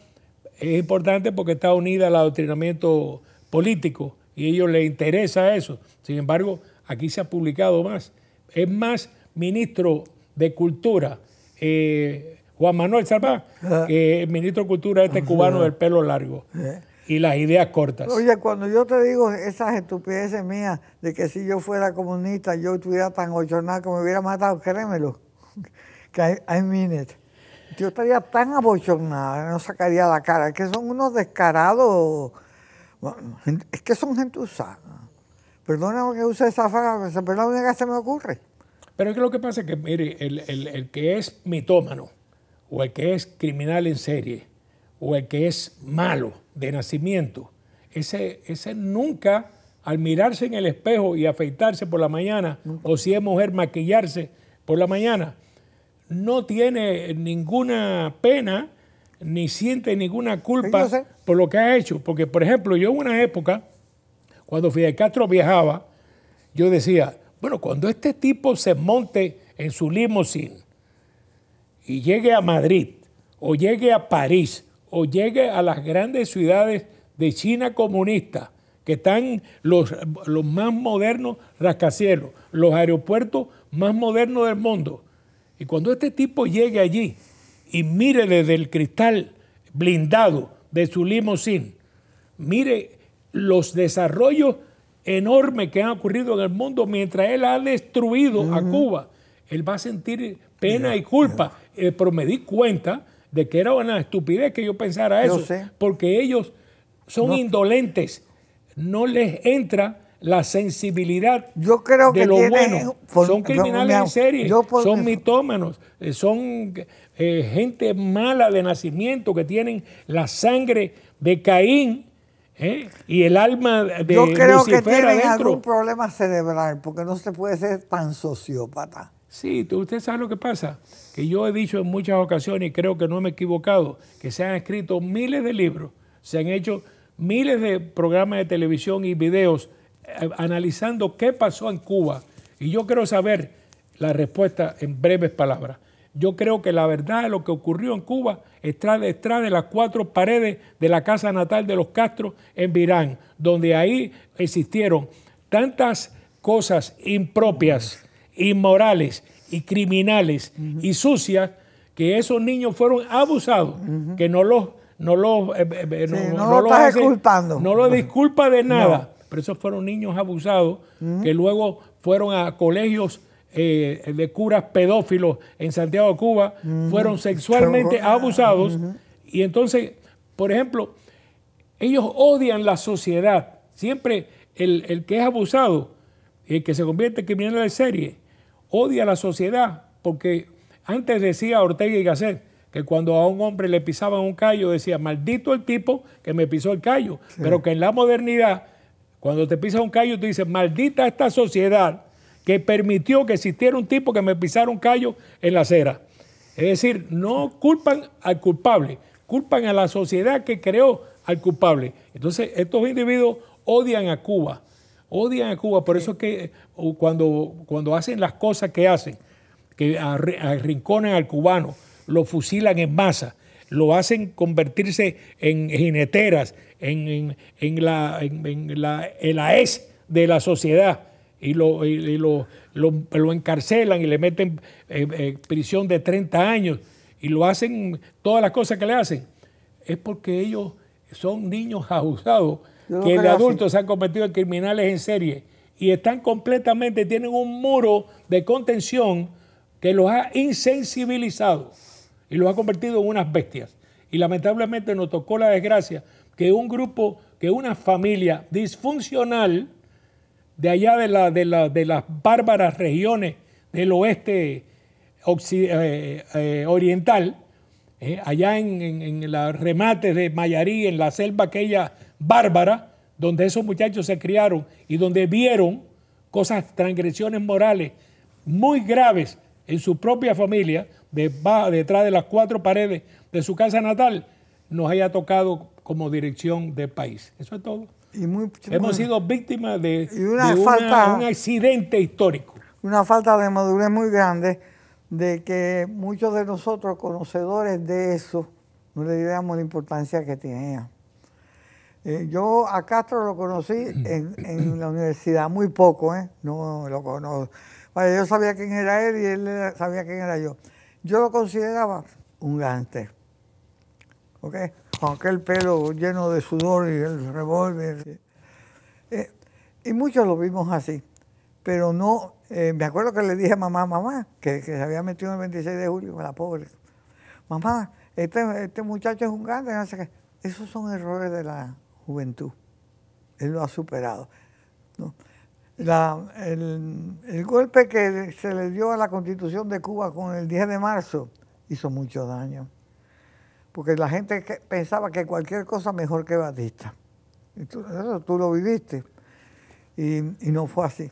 es importante porque está unida al adoctrinamiento político y a ellos les interesa eso. Sin embargo, aquí se ha publicado más. Es más ministro de Cultura, Juan Manuel Salvá, que el ministro de Cultura cubano del pelo largo y las ideas cortas. Oye, cuando yo te digo esas estupideces mías de que si yo fuera comunista yo estuviera tan abochornado que me hubiera matado, créemelo, que I mean it. Yo estaría tan abochornado, no sacaría la cara, es que son unos descarados, bueno, es que son gente usada. Perdóname que use esa frase, pero es la única que se me ocurre. Pero es que lo que pasa es que, mire, el que es mitómano, o el que es criminal en serie, o el que es malo de nacimiento, ese nunca, al mirarse en el espejo y afeitarse por la mañana, o si es mujer, maquillarse por la mañana, no tiene ninguna pena, ni siente ninguna culpa por lo que ha hecho. Porque, por ejemplo, yo en una época, cuando Fidel Castro viajaba, yo decía, bueno, cuando este tipo se monte en su limusín y llegue a Madrid, o llegue a París, o llegue a las grandes ciudades de China comunista, que están los más modernos rascacielos, los aeropuertos más modernos del mundo, y cuando este tipo llegue allí y mire desde el cristal blindado de su limusín, mire los desarrollos enormes que han ocurrido en el mundo mientras él ha destruido a Cuba, él va a sentir pena y culpa. Pero me di cuenta de que era una estupidez que yo pensara eso, porque ellos son indolentes, no les entra la sensibilidad de lo bueno. Son criminales en serie, son mitómanos, son gente mala de nacimiento que tienen la sangre de Caín y el alma de Yo creo Lucifer que tienen adentro. algún problema cerebral, porque no se puede ser tan sociópata. Sí, usted sabe lo que pasa, que yo he dicho en muchas ocasiones y creo que no me he equivocado, que se han escrito miles de libros, se han hecho miles de programas de televisión y videos analizando qué pasó en Cuba. Y yo quiero saber la respuesta en breves palabras. Yo creo que la verdad de lo que ocurrió en Cuba está detrás de las 4 paredes de la casa natal de los Castro en Virán, donde ahí existieron tantas cosas impropias, inmorales y criminales y sucias, que esos niños fueron abusados, que no lo estás disculpando. No lo disculpa de nada, pero esos fueron niños abusados que luego fueron a colegios de curas pedófilos en Santiago de Cuba, fueron sexualmente abusados. Y entonces, por ejemplo, Ellos odian la sociedad. Siempre el que es abusado, el que se convierte en criminal de serie, odia a la sociedad, porque antes decía Ortega y Gasset que cuando a un hombre le pisaban un callo decía, maldito el tipo que me pisó el callo, sí. Pero que en la modernidad, cuando te pisa un callo, tú dices, maldita esta sociedad que permitió que existiera un tipo que me pisara un callo en la acera. Es decir, no culpan al culpable, culpan a la sociedad que creó al culpable. Entonces, estos individuos odian a Cuba, por eso es que cuando hacen las cosas que hacen, que arrinconan al cubano, lo fusilan en masa, lo hacen convertirse en jineteras, en la hez de la sociedad, y lo encarcelan y le meten prisión de 30 años, y lo hacen, todas las cosas que le hacen, es porque ellos son niños abusados que de adultos se han convertido en criminales en serie y están completamente, tienen un muro de contención que los ha insensibilizado y los ha convertido en unas bestias. Y lamentablemente nos tocó la desgracia que un grupo, que una familia disfuncional de allá de las bárbaras regiones del oeste oriental, allá en los remates de Mayarí, en la selva aquella bárbara, donde esos muchachos se criaron y donde vieron cosas, transgresiones morales muy graves en su propia familia, detrás de las 4 paredes de su casa natal, nos haya tocado como dirección del país. Eso es todo. Hemos sido víctimas de un accidente histórico. Una falta de madurez muy grande, de que muchos de nosotros, conocedores de eso, no le diéramos la importancia que tenía. Yo a Castro lo conocí en la universidad, muy poco, no lo conozco. Bueno, yo sabía quién era él y él sabía quién era yo. Yo lo consideraba un gángster, ¿ok? Con aquel pelo lleno de sudor y el revólver. Y muchos lo vimos así, pero no, me acuerdo que le dije a mamá, que se había metido en el 26 de julio, la pobre. Mamá, este muchacho es un gángster, no sé qué. Esos son errores de la juventud. Él lo ha superado, ¿no? El golpe que se le dio a la Constitución de Cuba con el 10 de marzo hizo mucho daño, porque la gente pensaba que cualquier cosa mejor que Batista. Eso tú lo viviste, y no fue así.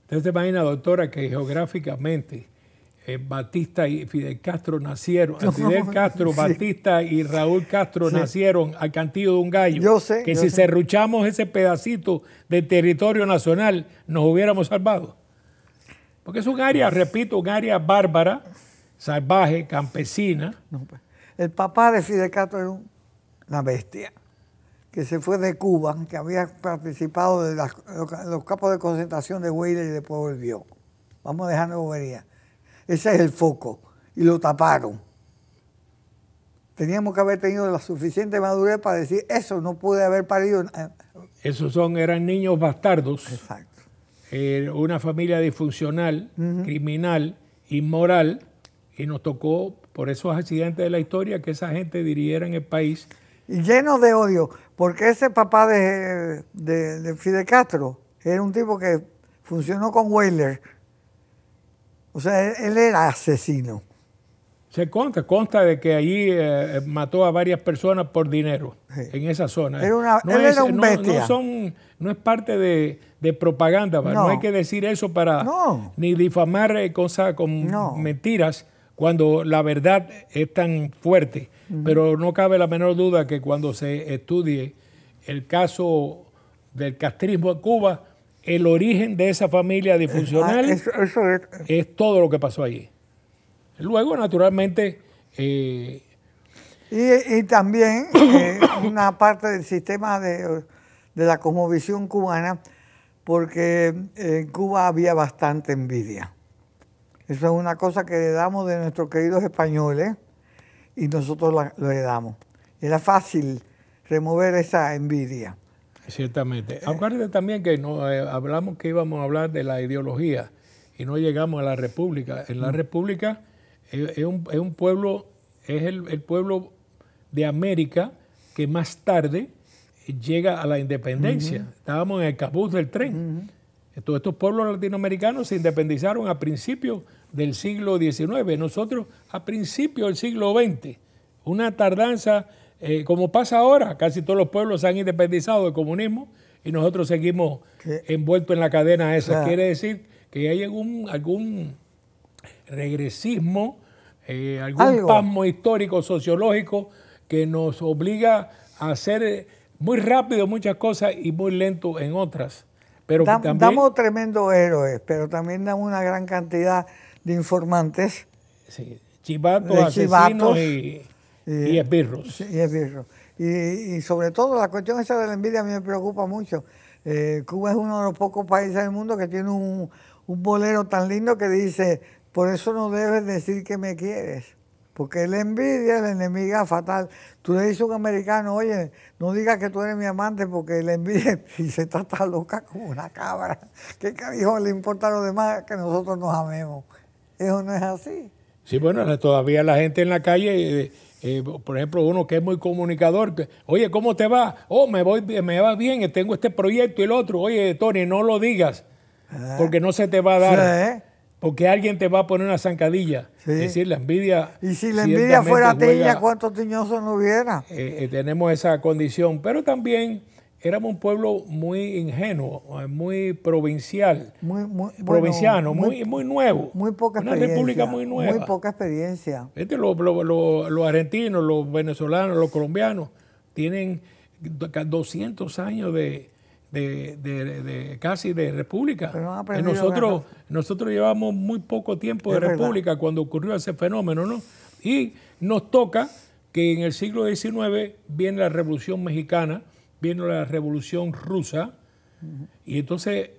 Usted se imagina, doctora, que geográficamente Batista y Fidel Castro nacieron, Fidel Castro, sí. Batista y Raúl Castro sí. Nacieron al cantillo de un gallo. Yo sé. Que si serruchamos ese pedacito de territorio nacional, nos hubiéramos salvado. Porque es un área, repito, un área bárbara, salvaje, campesina. No, el papá de Fidel Castro era una bestia, que se fue de Cuba, que había participado de los campos de concentración de Weyler y de Pueblo Viejo. Vamos a dejar bobería. Ese es el foco, y lo taparon. Teníamos que haber tenido la suficiente madurez para decir, eso no pude haber parido. Eran niños bastardos. Exacto. Una familia disfuncional, criminal, inmoral, y nos tocó, por esos accidentes de la historia, que esa gente dirigiera en el país. Y lleno de odio, porque ese papá de Fidel Castro era un tipo que funcionó con Weyler. O sea, él era asesino. Se consta de que allí mató a varias personas por dinero, sí. En esa zona. Él era un bestia. No es parte de propaganda, no hay que decir eso para ni difamar cosas con mentiras cuando la verdad es tan fuerte. Pero no cabe la menor duda que cuando se estudie el caso del castrismo en Cuba, el origen de esa familia disfuncional es todo lo que pasó allí. Luego, naturalmente... Y también una parte del sistema de la cosmovisión cubana, porque en Cuba había bastante envidia. Eso es una cosa que heredamos de nuestros queridos españoles y nosotros lo heredamos. Era fácil remover esa envidia. Ciertamente. Acuérdate también que hablamos que íbamos a hablar de la ideología y no llegamos a la República. En la República es un pueblo, es el pueblo de América que más tarde llega a la independencia. Estábamos en el capuz del tren. Todos estos pueblos latinoamericanos se independizaron a principios del siglo XIX, nosotros a principios del siglo XX. Una tardanza, como pasa ahora, casi todos los pueblos se han independizado del comunismo y nosotros seguimos envueltos en la cadena esa. Claro. Quiere decir que hay algún regresismo, algún pasmo histórico, sociológico, que nos obliga a hacer muy rápido muchas cosas y muy lento en otras. Pero también damos tremendos héroes, pero también damos una gran cantidad de informantes. Sí, chivatos, asesinos y esbirros. Y esbirros. Y sobre todo la cuestión esa de la envidia a mí me preocupa mucho. Cuba es uno de los pocos países del mundo que tiene un bolero tan lindo que dice, por eso no debes decir que me quieres. Porque la envidia es la enemiga fatal. Tú le dices a un americano, oye, no digas que tú eres mi amante porque la envidia se está tan loca como una cabra. ¿Qué carajo le importa a los demás que nosotros nos amemos? Eso no es así. Sí, bueno, todavía la gente en la calle, por ejemplo, uno que es muy comunicador, oye, ¿cómo te va? Oh, me va bien, tengo este proyecto y el otro. Oye, Tony, no lo digas porque no se te va a dar. Sí. Porque alguien te va a poner una zancadilla. Sí. Es decir, la envidia... Y si la envidia fuera tiña, ¿cuántos tiñosos no hubiera? Tenemos esa condición. Pero también éramos un pueblo muy ingenuo, muy provincial. Provinciano, muy nuevo. Muy poca experiencia. Una república muy nueva. Muy poca experiencia. Los argentinos, los venezolanos, los colombianos tienen 200 años de casi de república. Nosotros llevamos muy poco tiempo de república cuando ocurrió ese fenómeno, ¿no? Y nos toca que en el siglo XIX viene la Revolución Mexicana, viene la Revolución Rusa, y entonces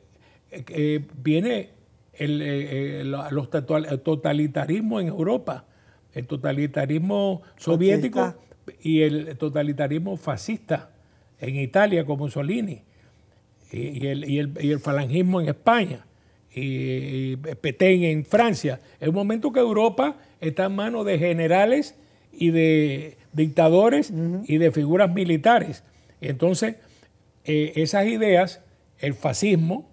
viene el totalitarismo en Europa, el totalitarismo soviético y el totalitarismo fascista en Italia con Mussolini. Y el falangismo en España, y Petén en Francia. Es un momento que Europa está en manos de generales y de dictadores y de figuras militares. Entonces, esas ideas, el fascismo,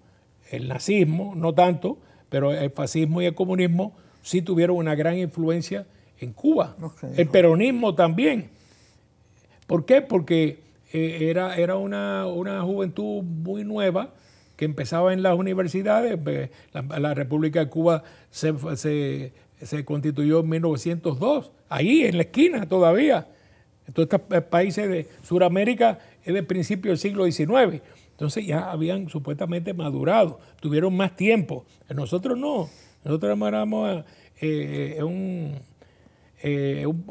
el nazismo, no tanto, pero el fascismo y el comunismo sí tuvieron una gran influencia en Cuba. El peronismo también. ¿Por qué? Porque era una juventud muy nueva que empezaba en las universidades. La República de Cuba se constituyó en 1902, ahí en la esquina todavía. Todos estos países de Sudamérica es del principio del siglo XIX. Entonces ya habían supuestamente madurado, tuvieron más tiempo. Nosotros no, nosotros éramos un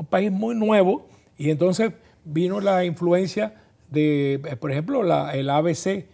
país muy nuevo y entonces vino la influencia de, por ejemplo, el ABC,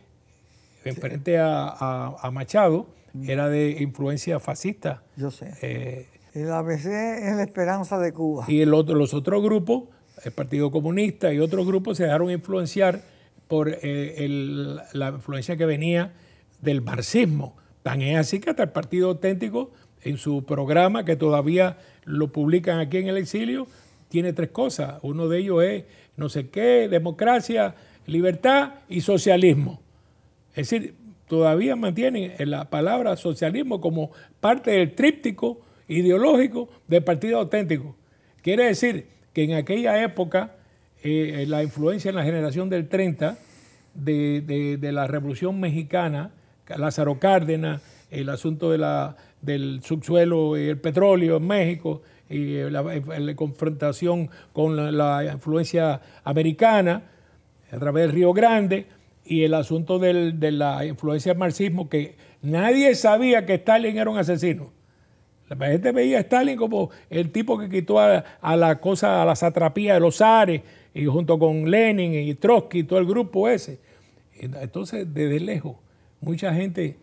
frente a Machado, era de influencia fascista. Yo sé. El ABC es la esperanza de Cuba. Y los otros grupos, el Partido Comunista y otros grupos, se dejaron influenciar por la influencia que venía del marxismo. Tan es así que hasta el Partido Auténtico, en su programa, que todavía lo publican aquí en el exilio, tiene 3 cosas. Uno de ellos es no sé qué, democracia, libertad y socialismo. Es decir, todavía mantienen la palabra socialismo como parte del tríptico ideológico del Partido Auténtico. Quiere decir que en aquella época la influencia en la generación del 30 de la Revolución Mexicana, Lázaro Cárdenas, el asunto del subsuelo y el petróleo en México, y la confrontación con la influencia americana a través del Río Grande, y el asunto de la influencia del marxismo, que nadie sabía que Stalin era un asesino. La gente veía a Stalin como el tipo que quitó a la satrapía de los zares, y junto con Lenin y Trotsky y todo el grupo ese. Entonces, desde lejos, mucha gente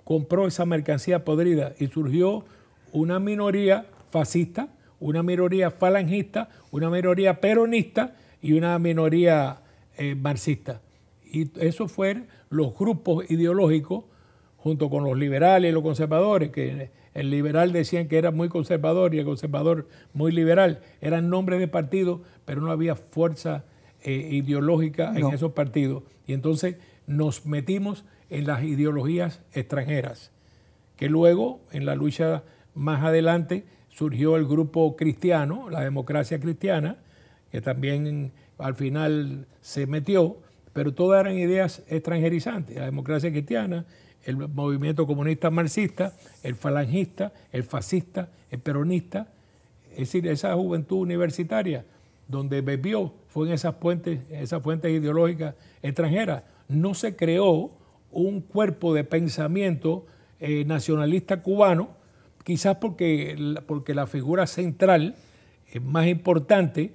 compró esa mercancía podrida y surgió una minoría fascista, una minoría falangista, una minoría peronista y una minoría marxista. Y esos fueron los grupos ideológicos, junto con los liberales y los conservadores, que el liberal decían que era muy conservador y el conservador muy liberal. Eran nombres de partido, pero no había fuerza ideológica en esos partidos. Y entonces nos metimos en las ideologías extranjeras, que luego en la lucha más adelante surgió el grupo cristiano, la democracia cristiana, que también al final se metió, pero todas eran ideas extranjerizantes. La democracia cristiana, el movimiento comunista marxista, el falangista, el fascista, el peronista, es decir, esa juventud universitaria donde bebió fue en esas fuentes ideológicas extranjeras. No se creó un cuerpo de pensamiento nacionalista cubano, quizás porque la figura central más importante,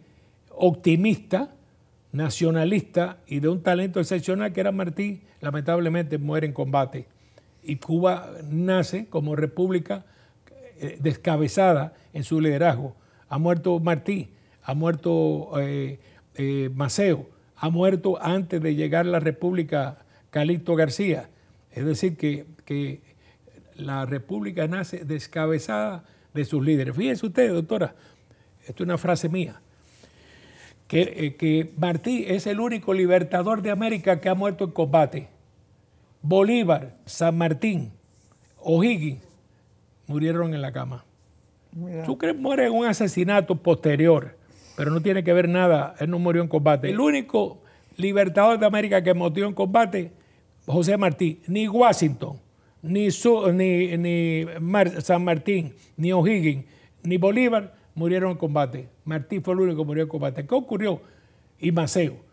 optimista, nacionalista y de un talento excepcional que era Martí, lamentablemente muere en combate. Y Cuba nace como república descabezada en su liderazgo. Ha muerto Martí, ha muerto Maceo, ha muerto antes de llegar la república Calixto García. Es decir, que la república nace descabezada de sus líderes. Fíjense ustedes, doctora, esto es una frase mía, que Martí es el único libertador de América que ha muerto en combate. Bolívar, San Martín, O'Higgins murieron en la cama. Mira. Sucre muere en un asesinato posterior, pero no tiene que ver nada, él no murió en combate. El único libertador de América que murió en combate, José Martí, ni Washington, ni San Martín, ni O'Higgins, ni Bolívar murieron en combate. Martí fue el único que murió en combate. ¿Qué ocurrió? Y Maceo.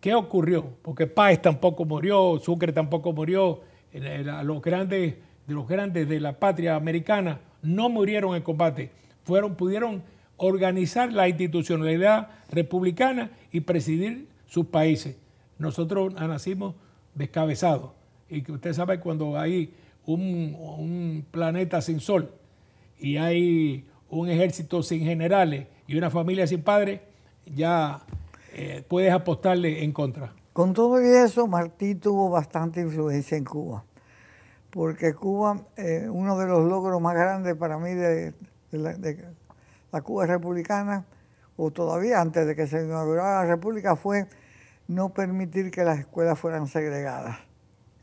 ¿Qué ocurrió? Porque Páez tampoco murió, Sucre tampoco murió, los grandes de la patria americana no murieron en combate. Pudieron organizar la institucionalidad republicana y presidir sus países. Nosotros nacimos descabezados. Y que usted sabe, cuando hay un planeta sin sol y hay un ejército sin generales y una familia sin padres, ya puedes apostarle en contra. Con todo eso, Martí tuvo bastante influencia en Cuba, porque Cuba, uno de los logros más grandes para mí de la Cuba republicana, o todavía antes de que se inaugurara la república, fue no permitir que las escuelas fueran segregadas.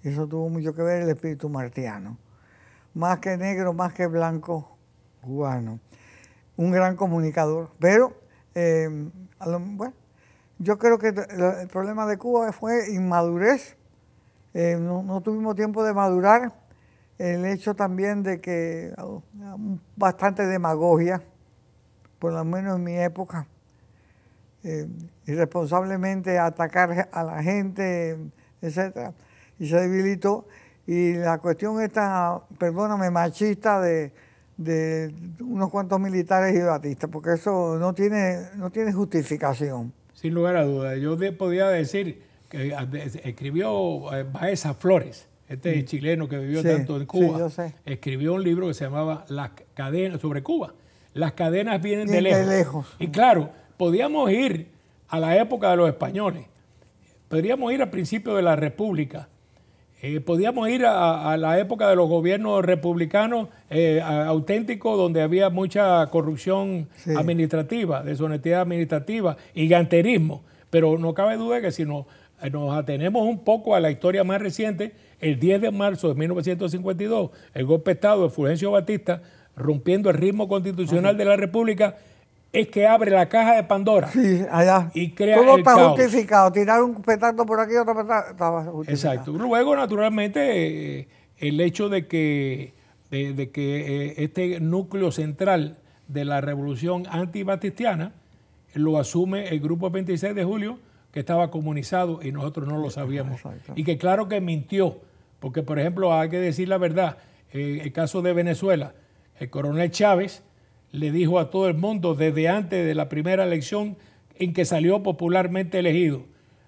Eso tuvo mucho que ver el espíritu martiano. Más que negro, más que blanco, cubano. Un gran comunicador. Pero, bueno, yo creo que el problema de Cuba fue inmadurez. No tuvimos tiempo de madurar. El hecho también de que bastante demagogia, por lo menos en mi época, irresponsablemente atacar a la gente, etcétera, y se debilitó. Y la cuestión esta, perdóname, machista de unos cuantos militares y batistas, porque eso no tiene justificación. Sin lugar a dudas. Yo podía decir que escribió Baeza Flores, chileno que vivió tanto en Cuba, yo sé. Escribió un libro que se llamaba Las cadenas, sobre Cuba. Las cadenas vienen de lejos. Y claro, podíamos ir a la época de los españoles, podríamos ir al principio de la República, podíamos ir a la época de los gobiernos republicanos auténticos, donde había mucha corrupción administrativa, deshonestidad administrativa y ganterismo. Pero no cabe duda que si nos atenemos un poco a la historia más reciente, el 10 de marzo de 1952, el golpe de Estado de Fulgencio Batista, rompiendo el ritmo constitucional de la República, es que abre la caja de Pandora. Sí, allá. Y crea todo el está caos. Justificado. Tirar un petardo por aquí, otro petardo, estaba justificado. Exacto. Luego, naturalmente, el hecho de que este núcleo central de la revolución antibatistiana lo asume el Grupo 26 de Julio, que estaba comunizado y nosotros no lo sabíamos. Exacto. Y que claro que mintió, porque, por ejemplo, hay que decir la verdad, el caso de Venezuela, el coronel Chávez le dijo a todo el mundo desde antes de la primera elección en que salió popularmente elegido,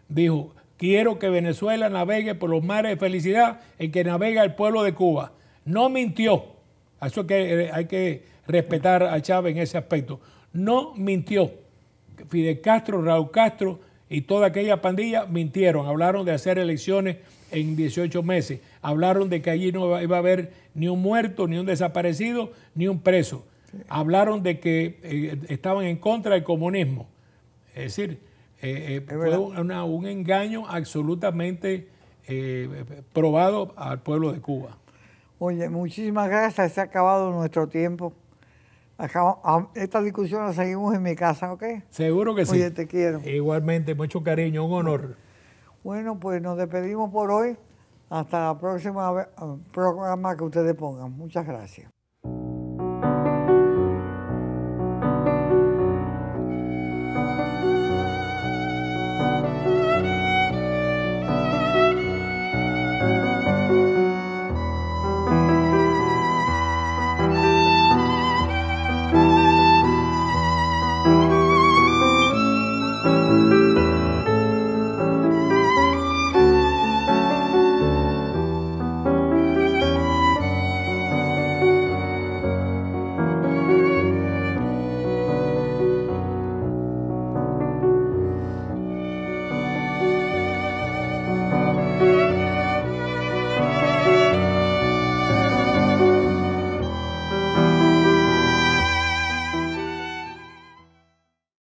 dijo: quiero que Venezuela navegue por los mares de felicidad en que navega el pueblo de Cuba. No mintió. Eso que hay que respetar a Chávez en ese aspecto. No mintió. Fidel Castro, Raúl Castro y toda aquella pandilla mintieron. Hablaron de hacer elecciones en 18 meses. Hablaron de que allí no iba a haber ni un muerto, ni un desaparecido, ni un preso. Hablaron de que estaban en contra del comunismo. Es decir, Fue un engaño absolutamente probado al pueblo de Cuba. Oye, muchísimas gracias. Se ha acabado nuestro tiempo. Esta discusión la seguimos en mi casa, ¿ok? Seguro que sí. Oye, te quiero. Igualmente, mucho cariño, un honor. Bueno, pues nos despedimos por hoy. Hasta la próxima programa que ustedes pongan. Muchas gracias.